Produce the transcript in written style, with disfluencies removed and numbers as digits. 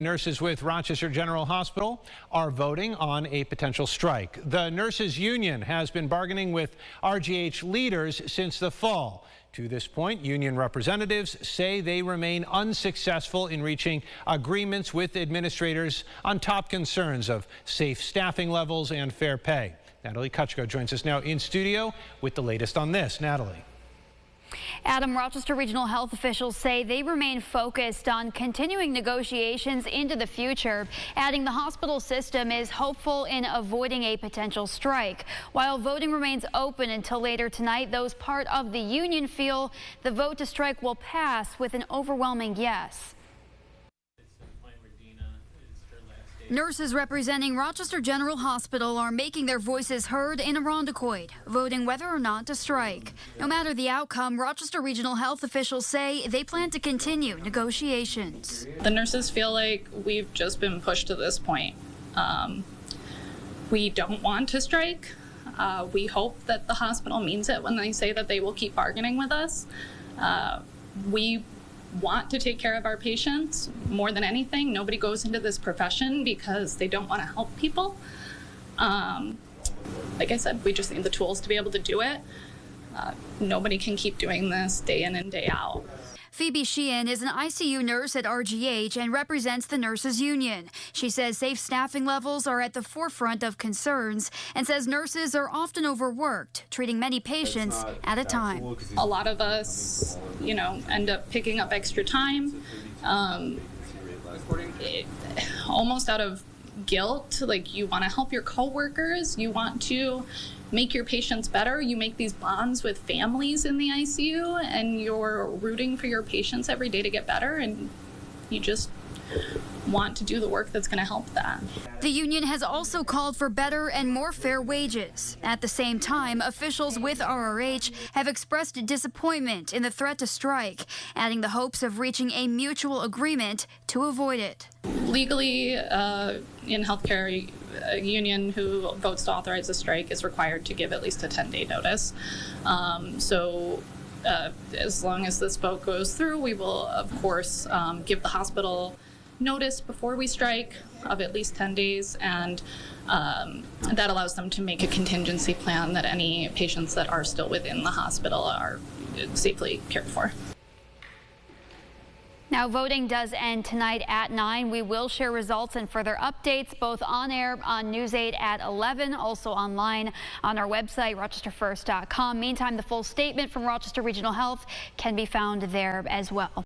Nurses with Rochester General Hospital are voting on a potential strike. The nurses union has been bargaining with RGH leaders since the fall. To this point, union representatives say they remain unsuccessful in reaching agreements with administrators on top concerns of safe staffing levels and fair pay. Natalie Kutchko joins us now in studio with the latest on this. Natalie. Adam, Rochester Regional Health officials say they remain focused on continuing negotiations into the future, adding the hospital system is hopeful in avoiding a potential strike. While voting remains open until later tonight, those part of the union feel the vote to strike will pass with an overwhelming yes. Nurses representing Rochester General Hospital are making their voices heard in Irondequoit, voting whether or not to strike. No matter the outcome, Rochester Regional Health officials say they plan to continue negotiations. The nurses feel like we've just been pushed to this point. We don't want to strike. We hope that the hospital means it when they say that they will keep bargaining with us. We want to take care of our patients more than anything. Nobody goes into this profession because they don't want to help people. Like I said, we just need the tools to be able to do it. Nobody can keep doing this day in and day out. Phoebe Sheehan is an ICU nurse at RGH and represents the nurses union. She says safe staffing levels are at the forefront of concerns and says nurses are often overworked, treating many patients at a time. A lot of us, end up picking up extra time, almost out of guilt. Like, you want to help your coworkers, you want to make your patients better. You make these bonds with families in the ICU, and you're rooting for your patients every day to get better, and you just want to do the work that's going to help that. The union has also called for better and more fair wages. At the same time, officials with RRH have expressed disappointment in the threat to strike, adding the hopes of reaching a mutual agreement to avoid it. Legally, in healthcare, a union who votes to authorize a strike is required to give at least a 10-day notice. As long as this vote goes through, we will, of course, give the hospital notice before we strike of at least 10 days, and that allows them to make a contingency plan that any patients that are still within the hospital are safely cared for. Now, voting does end tonight at 9. We will share results and further updates both on air on News 8 at 11, also online on our website, rochesterfirst.com. Meantime, the full statement from Rochester Regional Health can be found there as well.